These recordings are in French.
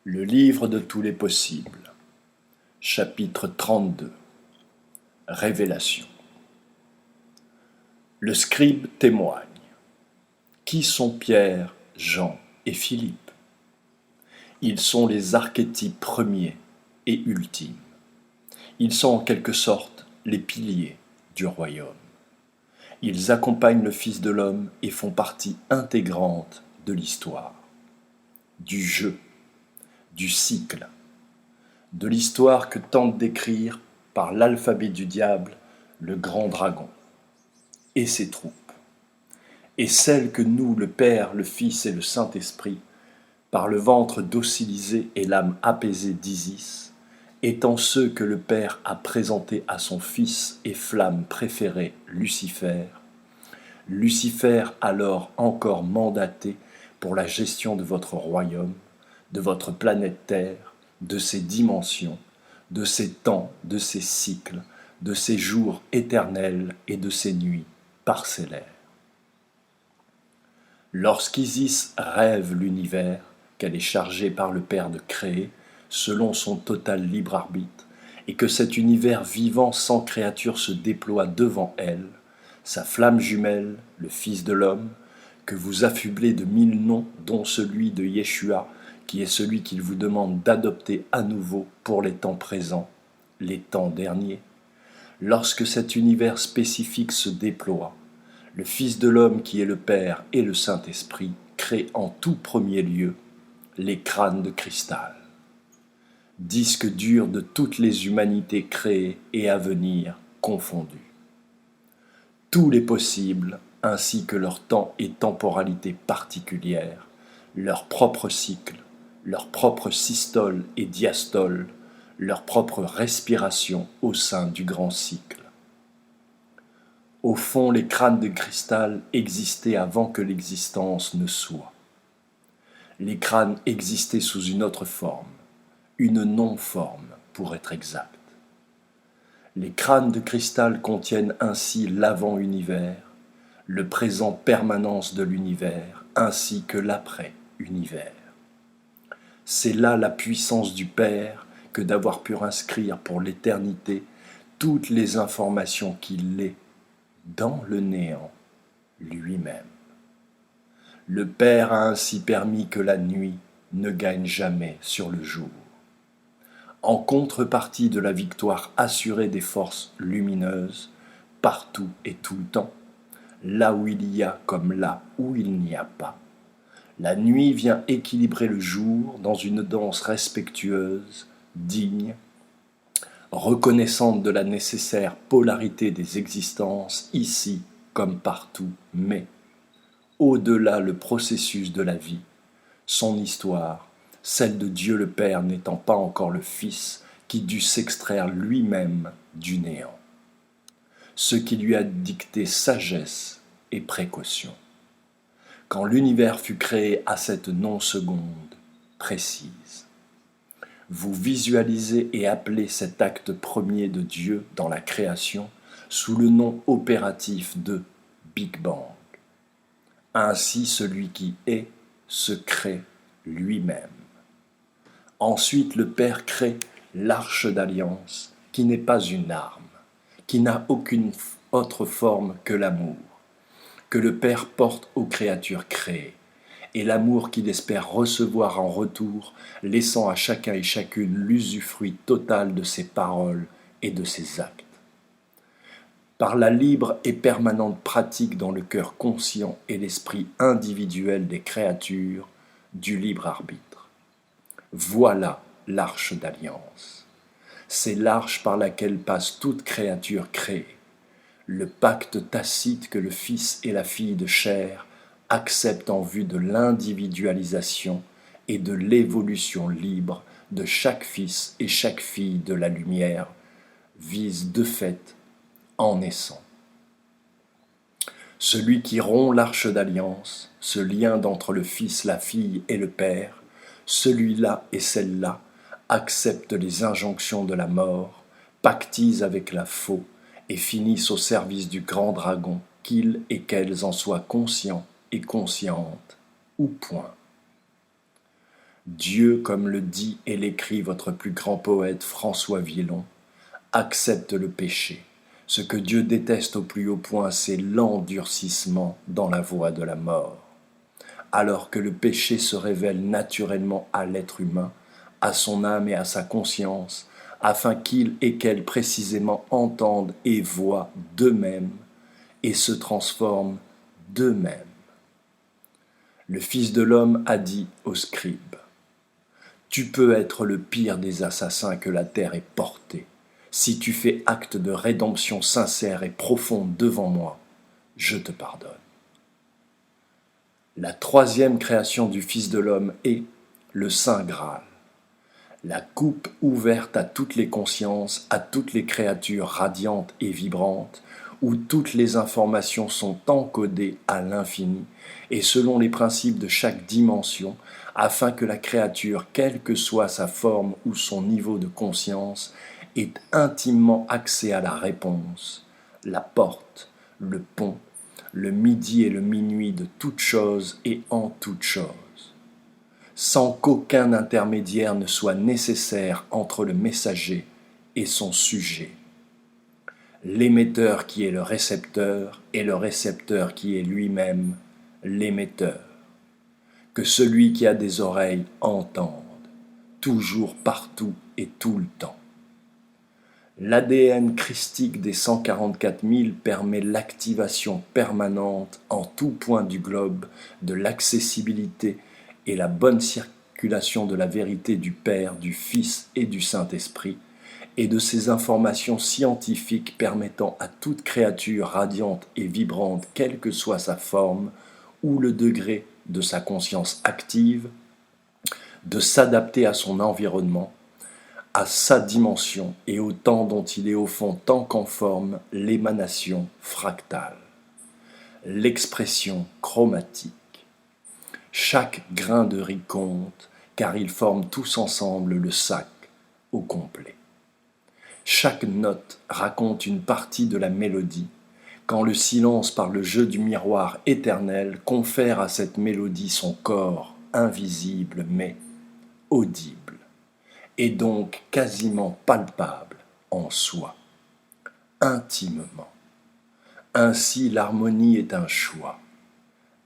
Le livre de tous les possibles. Chapitre 32. Révélation. Le scribe témoigne. Qui sont Pierre, Jean et Philippe? Ils sont les archétypes premiers et ultimes. Ils sont en quelque sorte les piliers du royaume. Ils accompagnent le Fils de l'homme et font partie intégrante de l'histoire, du jeu, du cycle, de l'histoire que tente d'écrire par l'alphabet du diable le grand dragon et ses troupes, et celle que nous, le Père, le Fils et le Saint-Esprit, par le ventre docilisé et l'âme apaisée d'Isis, étant ceux que le Père a présentés à son Fils et flamme préférée, Lucifer, Lucifer alors encore mandaté pour la gestion de votre royaume, de votre planète Terre, de ses dimensions, de ses temps, de ses cycles, de ses jours éternels et de ses nuits parcellaires. Lorsqu'Isis rêve l'univers qu'elle est chargée par le Père de créer, selon son total libre arbitre, et que cet univers vivant sans créature se déploie devant elle, sa flamme jumelle, le Fils de l'homme, que vous affublez de 1000 noms, dont celui de Yeshua, qui est celui qu'il vous demande d'adopter à nouveau pour les temps présents, les temps derniers. Lorsque cet univers spécifique se déploie, le Fils de l'homme qui est le Père et le Saint-Esprit crée en tout premier lieu les crânes de cristal, disque dur de toutes les humanités créées et à venir confondues. Tous les possibles, ainsi que leur temps et temporalité particulière, leur propre cycle, leur propre systole et diastole, leur propre respiration au sein du grand cycle. Au fond, les crânes de cristal existaient avant que l'existence ne soit. Les crânes existaient sous une autre forme, une non-forme pour être exact. Les crânes de cristal contiennent ainsi l'avant-univers, le présent permanence de l'univers, ainsi que l'après-univers. C'est là la puissance du Père que d'avoir pu inscrire pour l'éternité toutes les informations qu'il est dans le néant lui-même. Le Père a ainsi permis que la nuit ne gagne jamais sur le jour. En contrepartie de la victoire assurée des forces lumineuses, partout et tout le temps, là où il y a comme là où il n'y a pas, la nuit vient équilibrer le jour dans une danse respectueuse, digne, reconnaissante de la nécessaire polarité des existences, ici comme partout, mais au-delà le processus de la vie, son histoire, celle de Dieu le Père n'étant pas encore le Fils qui dut s'extraire lui-même du néant, ce qui lui a dicté sagesse et précaution. Quand l'univers fut créé à cette non-seconde précise, vous visualisez et appelez cet acte premier de Dieu dans la création sous le nom opératif de Big Bang. Ainsi celui qui est se crée lui-même. Ensuite, le Père crée l'arche d'alliance, qui n'est pas une arme, qui n'a aucune autre forme que l'amour, que le Père porte aux créatures créées, et l'amour qu'il espère recevoir en retour, laissant à chacun et chacune l'usufruit total de ses paroles et de ses actes. Par la libre et permanente pratique dans le cœur conscient et l'esprit individuel des créatures du libre arbitre. Voilà l'arche d'alliance. C'est l'arche par laquelle passe toute créature créée, le pacte tacite que le Fils et la fille de chair acceptent en vue de l'individualisation et de l'évolution libre de chaque fils et chaque fille de la lumière, vise de fait en naissant. Celui qui rompt l'arche d'alliance, ce lien d'entre le Fils, la fille et le Père, celui-là et celle-là acceptent les injonctions de la mort, pactisent avec la faux et finissent au service du grand dragon, qu'ils et qu'elles en soient conscients et conscientes, ou point. Dieu, comme le dit et l'écrit votre plus grand poète François Villon, accepte le péché. Ce que Dieu déteste au plus haut point, c'est l'endurcissement dans la voie de la mort. Alors que le péché se révèle naturellement à l'être humain, à son âme et à sa conscience, afin qu'il et qu'elle précisément entendent et voient d'eux-mêmes et se transforment d'eux-mêmes. Le Fils de l'homme a dit aux scribes, « Tu peux être le pire des assassins que la terre ait porté. Si tu fais acte de rédemption sincère et profonde devant moi, je te pardonne. » La troisième création du Fils de l'homme est le Saint Graal, la coupe ouverte à toutes les consciences, à toutes les créatures radiantes et vibrantes, où toutes les informations sont encodées à l'infini et selon les principes de chaque dimension, afin que la créature, quelle que soit sa forme ou son niveau de conscience, ait intimement accès à la réponse, la porte, le pont, le midi et le minuit de toute chose et en toute chose, sans qu'aucun intermédiaire ne soit nécessaire entre le messager et son sujet. L'émetteur qui est le récepteur et le récepteur qui est lui-même l'émetteur. Que celui qui a des oreilles entende, toujours, partout et tout le temps. L'ADN christique des 144 000 permet l'activation permanente en tout point du globe de l'accessibilité et la bonne circulation de la vérité du Père, du Fils et du Saint-Esprit, et de ces informations scientifiques permettant à toute créature radiante et vibrante, quelle que soit sa forme ou le degré de sa conscience active, de s'adapter à son environnement, à sa dimension et au temps dont il est au fond tant qu'en forme l'émanation fractale, l'expression chromatique. Chaque grain de riz compte, car ils forment tous ensemble le sac au complet. Chaque note raconte une partie de la mélodie, quand le silence par le jeu du miroir éternel confère à cette mélodie son corps invisible mais audible, et donc quasiment palpable en soi, intimement. Ainsi l'harmonie est un choix,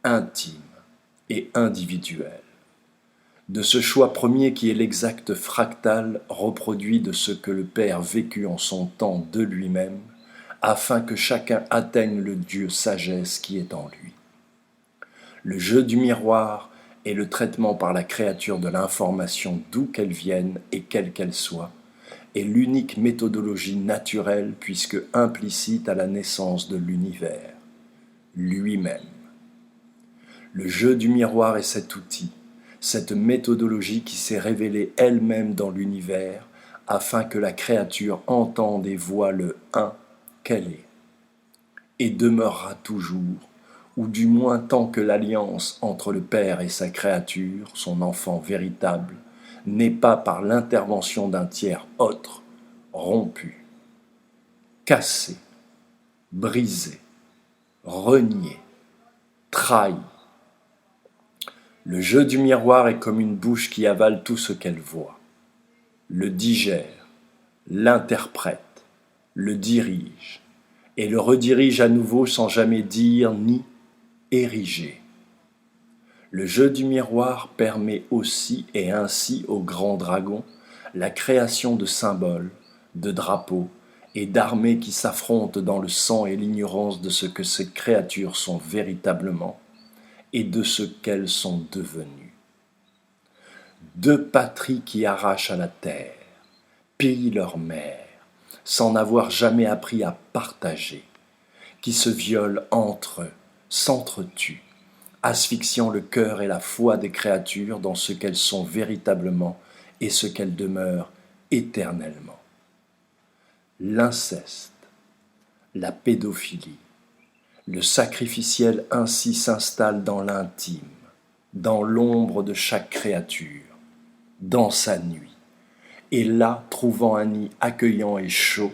intime et individuel. De ce choix premier qui est l'exact fractal reproduit de ce que le Père vécut en son temps de lui-même, afin que chacun atteigne le Dieu sagesse qui est en lui. Le jeu du miroir est le traitement par la créature de l'information d'où qu'elle vienne et quelle qu'elle soit, est l'unique méthodologie naturelle puisque implicite à la naissance de l'univers, lui-même. Le jeu du miroir est cet outil, cette méthodologie qui s'est révélée elle-même dans l'univers afin que la créature entende et voie le un qu'elle est, et demeurera toujours, ou du moins tant que l'alliance entre le Père et sa créature, son enfant véritable, n'est pas par l'intervention d'un tiers autre, rompu, cassé, brisé, renié, trahi. Le jeu du miroir est comme une bouche qui avale tout ce qu'elle voit, le digère, l'interprète, le dirige, et le redirige à nouveau sans jamais dire ni ériger. Le jeu du miroir permet aussi et ainsi au grand dragon la création de symboles, de drapeaux et d'armées qui s'affrontent dans le sang et l'ignorance de ce que ces créatures sont véritablement et de ce qu'elles sont devenues. Deux patries qui arrachent à la terre, pillent leur mère, sans n'avoir jamais appris à partager, qui se violent entre eux, s'entretuent, asphyxiant le cœur et la foi des créatures dans ce qu'elles sont véritablement et ce qu'elles demeurent éternellement. L'inceste, la pédophilie, le sacrificiel ainsi s'installe dans l'intime, dans l'ombre de chaque créature, dans sa nuit, et là, trouvant un nid accueillant et chaud,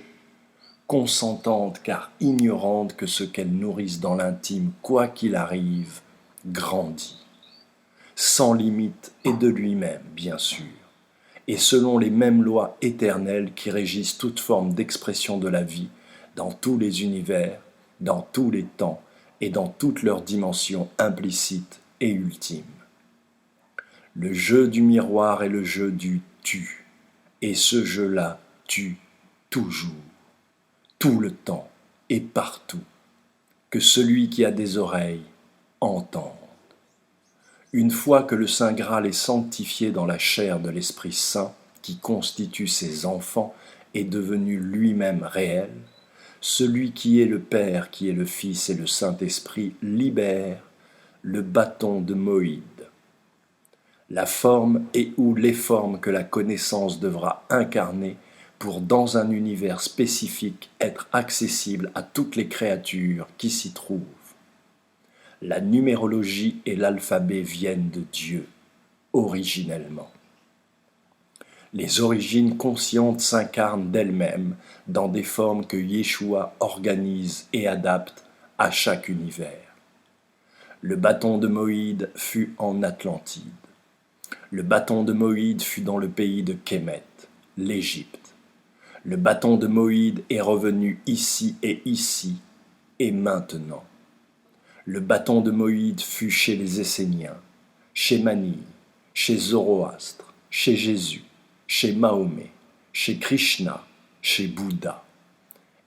consentante car ignorante que ce qu'elles nourrissent dans l'intime, quoi qu'il arrive, grandit. sans limite et de lui-même, bien sûr, et selon les mêmes lois éternelles qui régissent toute forme d'expression de la vie dans tous les univers, dans tous les temps et dans toutes leurs dimensions implicites et ultimes. Le jeu du miroir est le jeu du tu, et ce jeu-là tue toujours, tout le temps et partout, que celui qui a des oreilles entende. Une fois que le Saint Graal est sanctifié dans la chair de l'Esprit Saint, qui constitue ses enfants, est devenu lui-même réel, celui qui est le Père, qui est le Fils et le Saint-Esprit libère le bâton de Moïse, la forme et ou les formes que la connaissance devra incarner pour, dans un univers spécifique, être accessible à toutes les créatures qui s'y trouvent. La numérologie et l'alphabet viennent de Dieu, originellement. Les origines conscientes s'incarnent d'elles-mêmes dans des formes que Yeshua organise et adapte à chaque univers. Le bâton de Moïse fut en Atlantide. Le bâton de Moïse fut dans le pays de Kémet, l'Égypte. Le bâton de Moïse est revenu ici et maintenant. Le bâton de Moïse fut chez les Esséniens, chez Mani, chez Zoroastre, chez Jésus, chez Mahomet, chez Krishna, chez Bouddha,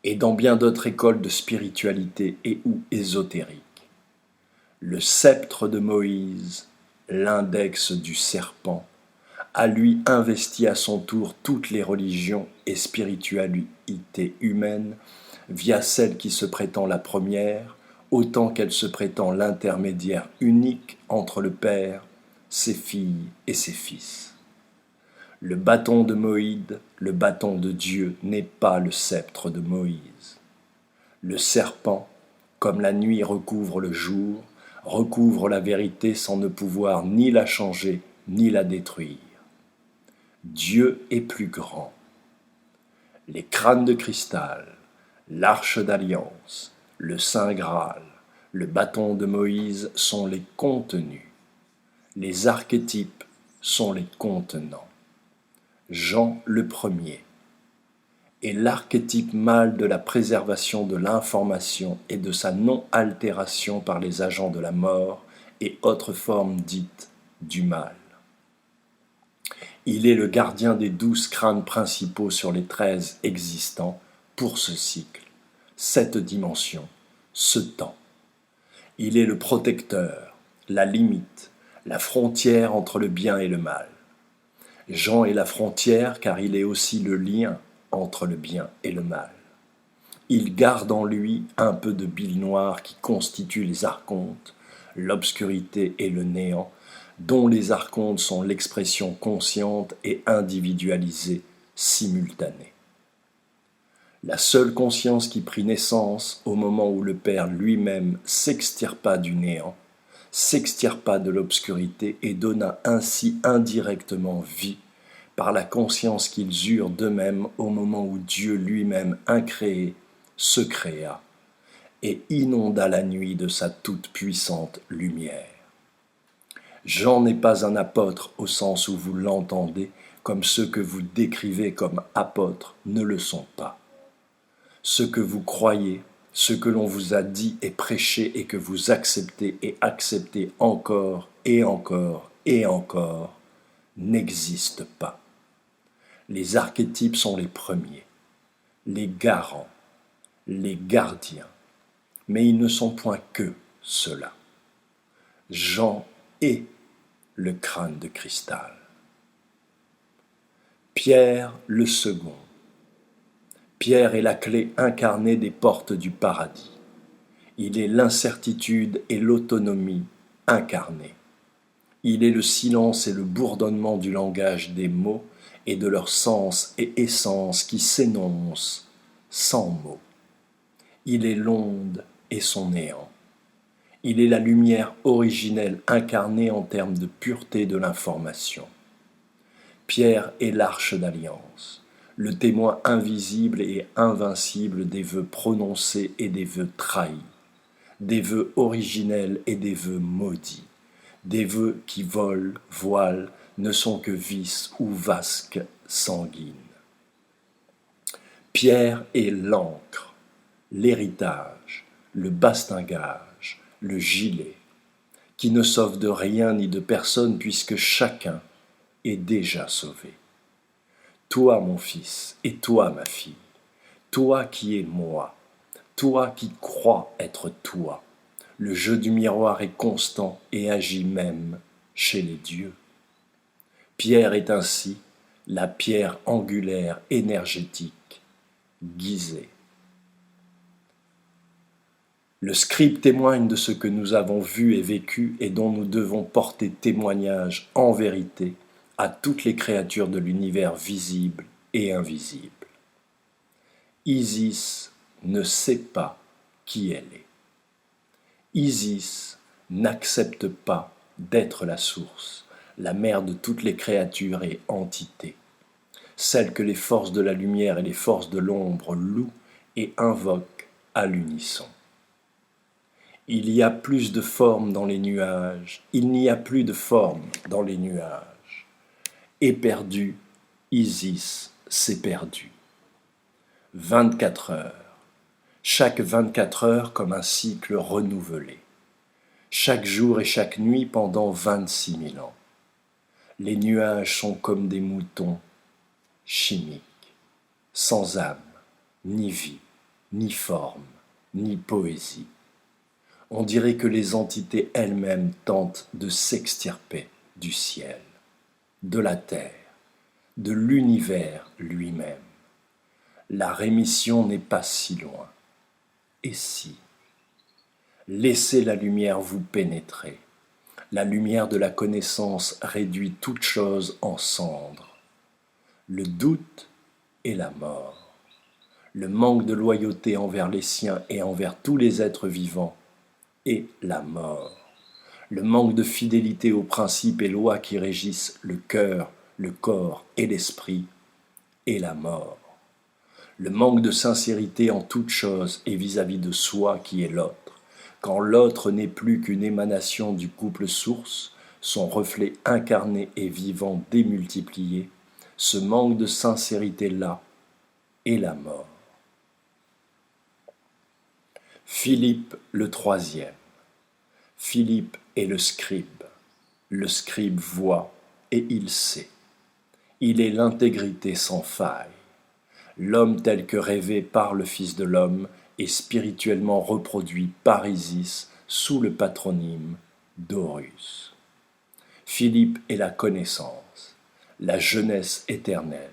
et dans bien d'autres écoles de spiritualité et ou ésotérique. Le sceptre de Moïse, l'index du serpent, a lui investi à son tour toutes les religions et spiritualités humaines via celle qui se prétend la première, autant qu'elle se prétend l'intermédiaire unique entre le Père, ses filles et ses fils. Le bâton de Moïse, le bâton de Dieu, n'est pas le sceptre de Moïse. Le serpent, comme la nuit recouvre le jour, recouvre la vérité sans ne pouvoir ni la changer ni la détruire. Dieu est plus grand. Les crânes de cristal, l'arche d'alliance, le Saint Graal, le bâton de Moïse sont les contenus. Les archétypes sont les contenants. Jean le premier est l'archétype mâle de la préservation de l'information et de sa non-altération par les agents de la mort et autres formes dites du mal. Il est le gardien des 12 crânes principaux sur les 13 existants pour ce cycle, cette dimension, ce temps. Il est le protecteur, la limite, la frontière entre le bien et le mal. Jean est la frontière car il est aussi le lien entre le bien et le mal. Il garde en lui un peu de bile noire qui constitue les archontes, l'obscurité et le néant, dont les archontes sont l'expression consciente et individualisée, simultanée. La seule conscience qui prit naissance au moment où le Père lui-même s'extirpa du néant, s'extirpa de l'obscurité et donna ainsi indirectement vie par la conscience qu'ils eurent d'eux-mêmes au moment où Dieu lui-même incréé se créa et inonda la nuit de sa toute-puissante lumière. Jean n'est pas un apôtre au sens où vous l'entendez, comme ceux que vous décrivez comme apôtres ne le sont pas. Ce que vous croyez, ce que l'on vous a dit et prêché et que vous acceptez et acceptez encore et encore et encore, n'existe pas. Les archétypes sont les premiers, les garants, les gardiens, mais ils ne sont point que cela. Jean est le crâne de cristal. Pierre le second. Pierre est la clé incarnée des portes du paradis. Il est l'incertitude et l'autonomie incarnée. Il est le silence et le bourdonnement du langage des mots et de leur sens et essence qui s'énoncent sans mots. Il est l'onde et son néant. Il est la lumière originelle incarnée en termes de pureté de l'information. Pierre est l'arche d'alliance, le témoin invisible et invincible des vœux prononcés et des vœux trahis, des vœux originels et des vœux maudits, des vœux qui volent, voilent, ne sont que vices ou vasques sanguines. Pierre est l'encre, l'héritage, le bastingage, le gilet, qui ne sauve de rien ni de personne puisque chacun est déjà sauvé. Toi, mon fils, et toi, ma fille, toi qui es moi, toi qui crois être toi, le jeu du miroir est constant et agit même chez les dieux. Pierre est ainsi la pierre angulaire énergétique, Gizeh. Le scribe témoigne de ce que nous avons vu et vécu et dont nous devons porter témoignage en vérité à toutes les créatures de l'univers visible et invisible. Isis ne sait pas qui elle est. Isis n'accepte pas d'être la source, la mère de toutes les créatures et entités, celle que les forces de la lumière et les forces de l'ombre louent et invoquent à l'unisson. Il y a plus de formes dans les nuages, il n'y a plus de formes dans les nuages. Éperdu, Isis s'est perdue. 24 heures, chaque 24 heures comme un cycle renouvelé. Chaque jour et chaque nuit pendant 26 000 ans. Les nuages sont comme des moutons chimiques, sans âme, ni vie, ni forme, ni poésie. On dirait que les entités elles-mêmes tentent de s'extirper du ciel, de la terre, de l'univers lui-même. La rémission n'est pas si loin. Et si? Laissez la lumière vous pénétrer. La lumière de la connaissance réduit toute chose en cendres. Le doute est la mort. Le manque de loyauté envers les siens et envers tous les êtres vivants est la mort. Le manque de fidélité aux principes et lois qui régissent le cœur, le corps et l'esprit est la mort. Le manque de sincérité en toute chose et vis-à-vis de soi qui est l'autre, quand l'autre n'est plus qu'une émanation du couple source, son reflet incarné et vivant démultiplié, ce manque de sincérité-là est la mort. Philippe le troisième. Philippe est le scribe. Le scribe voit et il sait. Il est l'intégrité sans faille. L'homme tel que rêvé par le Fils de l'homme est spirituellement reproduit par Isis sous le patronyme d'Horus. Philippe est la connaissance, la jeunesse éternelle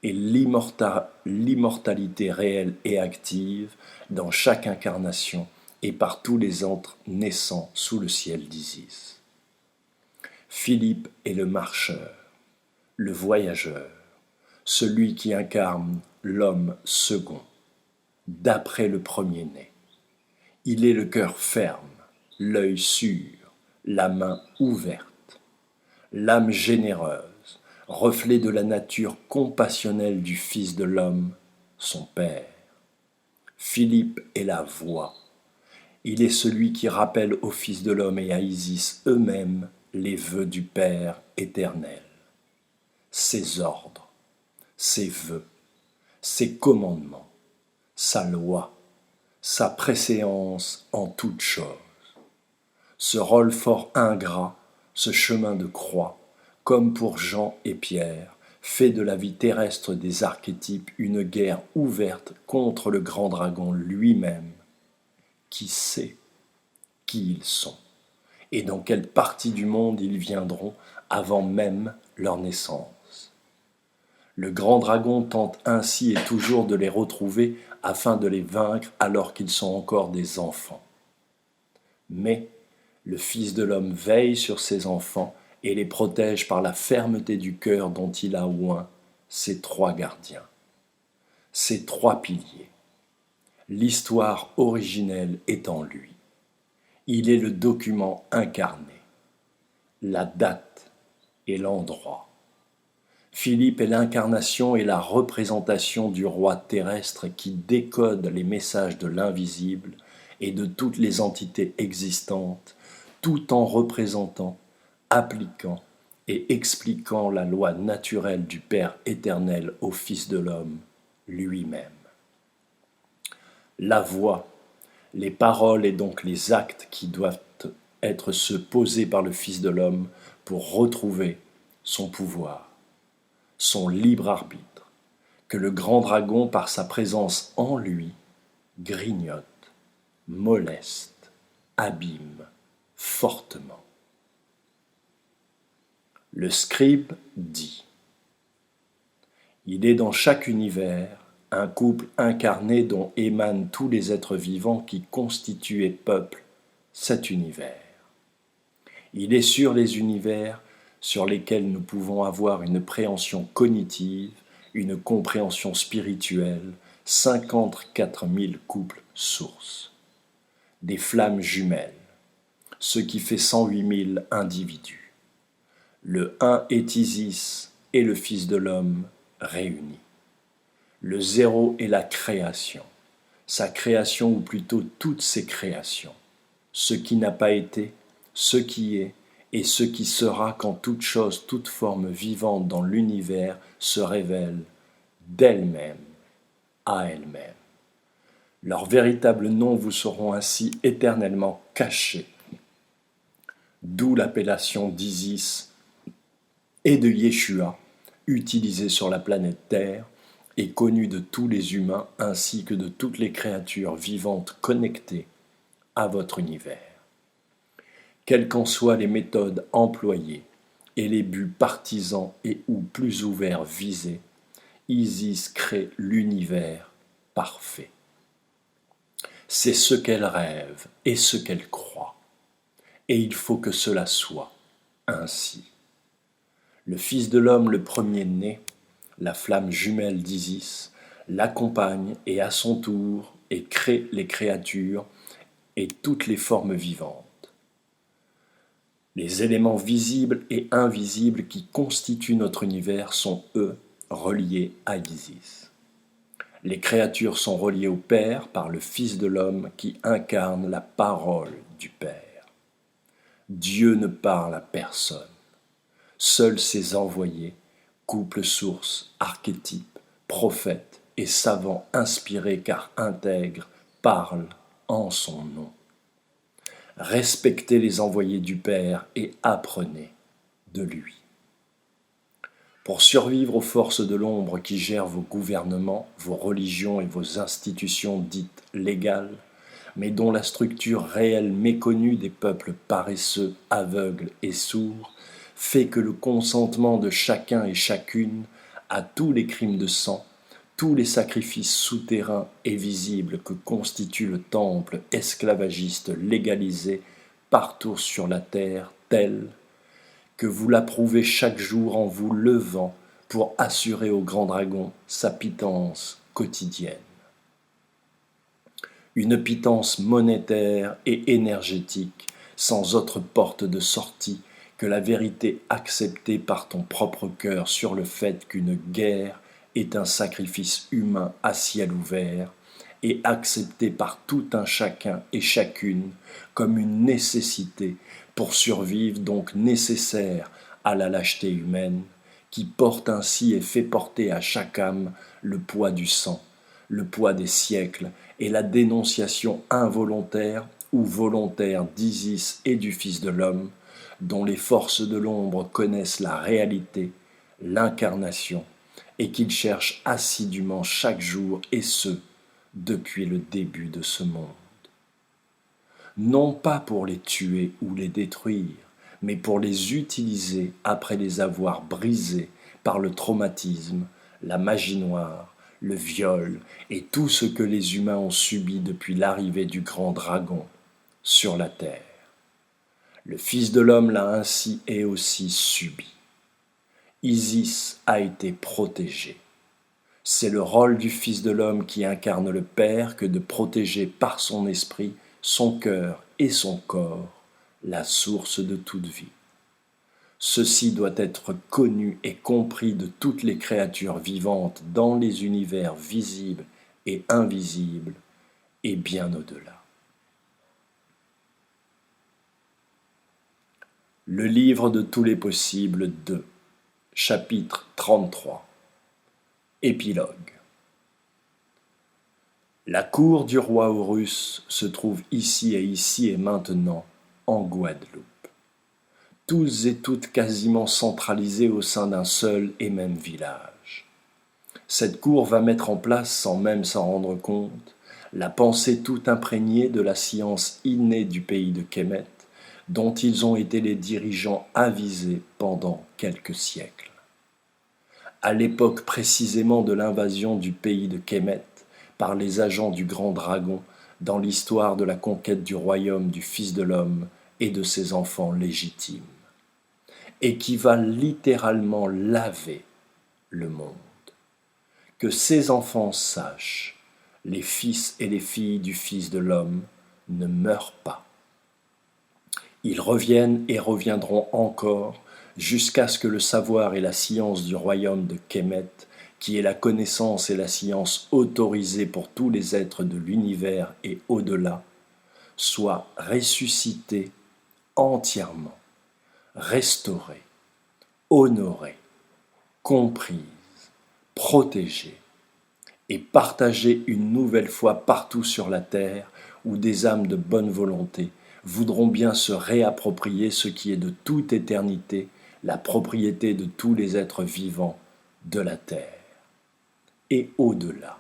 et l'immortalité réelle et active dans chaque incarnation et par tous les êtres naissant sous le ciel d'Isis. Philippe est le marcheur, le voyageur, celui qui incarne l'homme second, d'après le premier-né. Il est le cœur ferme, l'œil sûr, la main ouverte, l'âme généreuse, reflet de la nature compassionnelle du Fils de l'homme, son Père. Philippe est la voix. Il est celui qui rappelle au Fils de l'homme et à Isis eux-mêmes les vœux du Père éternel, ses ordres, ses vœux, ses commandements, sa loi, sa préséance en toutes choses. Ce rôle fort ingrat, ce chemin de croix, comme pour Jean et Pierre, fait de la vie terrestre des archétypes une guerre ouverte contre le grand dragon lui-même, qui sait qui ils sont et dans quelle partie du monde ils viendront avant même leur naissance. Le grand dragon tente ainsi et toujours de les retrouver afin de les vaincre alors qu'ils sont encore des enfants. Mais le Fils de l'homme veille sur ses enfants et les protège par la fermeté du cœur dont il a oint ses trois gardiens, ses trois piliers. L'histoire originelle est en lui. Il est le document incarné, la date et l'endroit. Philippe est l'incarnation et la représentation du roi terrestre qui décode les messages de l'invisible et de toutes les entités existantes, tout en représentant, appliquant et expliquant la loi naturelle du Père éternel au Fils de l'homme lui-même. La voix, les paroles et donc les actes qui doivent être ceux posés par le Fils de l'homme pour retrouver son pouvoir, son libre arbitre, que le grand dragon, par sa présence en lui, grignote, moleste, abîme fortement. Le scribe dit : il est dans chaque univers un couple incarné dont émanent tous les êtres vivants qui constituent et peuplent cet univers. Il est sur les univers sur lesquels nous pouvons avoir une préhension cognitive, une compréhension spirituelle, 54 000 couples sources, des flammes jumelles, ce qui fait 108 000 individus. Le un est Isis et le Fils de l'homme réunis. Le zéro est la création, sa création ou plutôt toutes ses créations, ce qui n'a pas été, ce qui est et ce qui sera quand toute chose, toute forme vivante dans l'univers se révèle d'elle-même à elle-même. Leurs véritables noms vous seront ainsi éternellement cachés, d'où l'appellation d'Isis et de Yeshua, utilisée sur la planète Terre et connue de tous les humains ainsi que de toutes les créatures vivantes connectées à votre univers. Quelles qu'en soient les méthodes employées et les buts partisans et ou plus ouverts visés, Isis crée l'univers parfait. C'est ce qu'elle rêve et ce qu'elle croit. Et il faut que cela soit ainsi. Le Fils de l'homme, le premier-né, la flamme jumelle d'Isis, l'accompagne et à son tour et crée les créatures et toutes les formes vivantes. Les éléments visibles et invisibles qui constituent notre univers sont, eux, reliés à Isis. Les créatures sont reliées au Père par le Fils de l'homme qui incarne la parole du Père. Dieu ne parle à personne. Seuls ses envoyés, couples sources, archétypes, prophètes et savants inspirés car intègres, parlent en son nom. Respectez les envoyés du Père et apprenez de lui. Pour survivre aux forces de l'ombre qui gèrent vos gouvernements, vos religions et vos institutions dites légales, mais dont la structure réelle méconnue des peuples paresseux, aveugles et sourds, fait que le consentement de chacun et chacune à tous les crimes de sang, tous les sacrifices souterrains et visibles que constitue le temple esclavagiste légalisé partout sur la terre, tel que vous l'approuvez chaque jour en vous levant pour assurer au grand dragon sa pitance quotidienne. Une pitance monétaire et énergétique, sans autre porte de sortie que la vérité acceptée par ton propre cœur sur le fait qu'une guerre est un sacrifice humain à ciel ouvert et acceptée par tout un chacun et chacune comme une nécessité pour survivre, donc nécessaire à la lâcheté humaine, qui porte ainsi et fait porter à chaque âme le poids du sang, le poids des siècles et la dénonciation involontaire ou volontaire d'Isis et du Fils de l'homme, dont les forces de l'ombre connaissent la réalité, l'incarnation, et qu'ils cherchent assidûment chaque jour, et ce, depuis le début de ce monde. Non pas pour les tuer ou les détruire, mais pour les utiliser après les avoir brisés par le traumatisme, la magie noire, le viol et tout ce que les humains ont subi depuis l'arrivée du grand dragon sur la terre. Le Fils de l'homme l'a ainsi et aussi subi. Isis a été protégée. C'est le rôle du Fils de l'homme qui incarne le Père que de protéger par son esprit, son cœur et son corps, la source de toute vie. Ceci doit être connu et compris de toutes les créatures vivantes dans les univers visibles et invisibles, et bien au-delà. Le livre de tous les possibles 2, chapitre 33. Épilogue. La cour du roi Horus se trouve ici et maintenant en Guadeloupe. Tous et toutes quasiment centralisés au sein d'un seul et même village. Cette cour va mettre en place, sans même s'en rendre compte, la pensée tout imprégnée de la science innée du pays de Kemet, dont ils ont été les dirigeants avisés pendant quelques siècles. À l'époque précisément de l'invasion du pays de Kemet par les agents du Grand Dragon dans l'histoire de la conquête du royaume du Fils de l'Homme et de ses enfants légitimes, et qui va littéralement laver le monde. Que ces enfants sachent, les fils et les filles du Fils de l'Homme ne meurent pas. Ils reviennent et reviendront encore jusqu'à ce que le savoir et la science du royaume de Kemet, qui est la connaissance et la science autorisée pour tous les êtres de l'univers et au-delà, soient ressuscités entièrement, restaurés, honorés, comprises, protégées et partagées une nouvelle fois partout sur la terre où des âmes de bonne volonté voudront bien se réapproprier ce qui est de toute éternité la propriété de tous les êtres vivants de la terre. Et au-delà.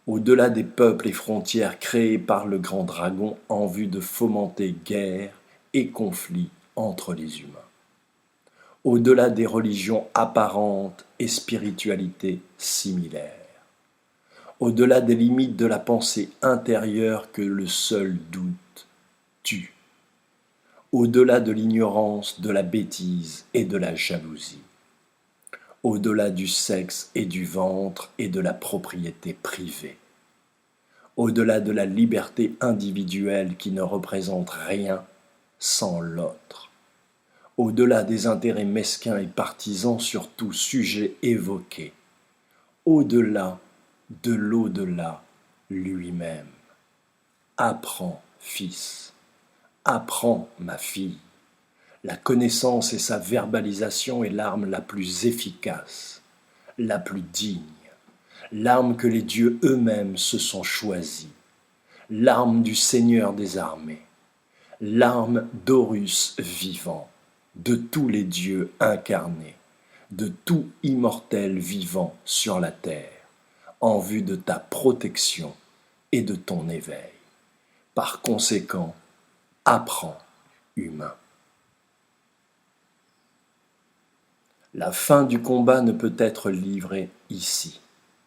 Au-delà des peuples et frontières créés par le grand dragon en vue de fomenter guerre et conflits entre les humains. Au-delà des religions apparentes et spiritualités similaires. Au-delà des limites de la pensée intérieure que le seul doute tue. Au-delà de l'ignorance, de la bêtise et de la jalousie. Au-delà du sexe et du ventre et de la propriété privée. Au-delà de la liberté individuelle qui ne représente rien sans l'autre. Au-delà des intérêts mesquins et partisans sur tout sujet évoqué. Au-delà de l'au-delà lui-même. Apprends, fils. Apprends, ma fille. La connaissance et sa verbalisation est l'arme la plus efficace, la plus digne, l'arme que les dieux eux-mêmes se sont choisis, l'arme du Seigneur des armées, l'arme d'Horus vivant, de tous les dieux incarnés, de tout immortel vivant sur la terre, en vue de ta protection et de ton éveil. Par conséquent, apprends, humain. La fin du combat ne peut être livrée ici,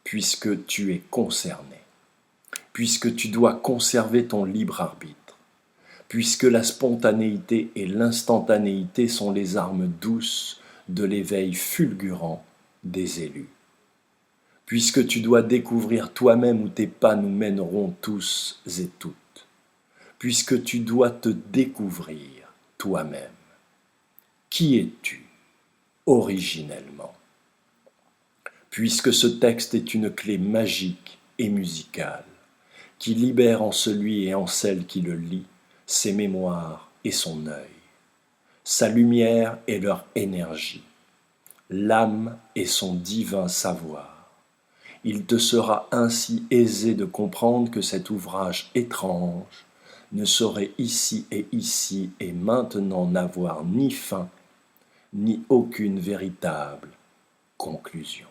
puisque tu es concerné, puisque tu dois conserver ton libre arbitre, puisque la spontanéité et l'instantanéité sont les armes douces de l'éveil fulgurant des élus, puisque tu dois découvrir toi-même où tes pas nous mèneront tous et toutes, puisque tu dois te découvrir toi-même. Qui es-tu originellement? Puisque ce texte est une clé magique et musicale qui libère en celui et en celle qui le lit ses mémoires et son œil, sa lumière et leur énergie, l'âme et son divin savoir. Il te sera ainsi aisé de comprendre que cet ouvrage étrange ne saurait ici et maintenant n'avoir ni fin, ni aucune véritable conclusion.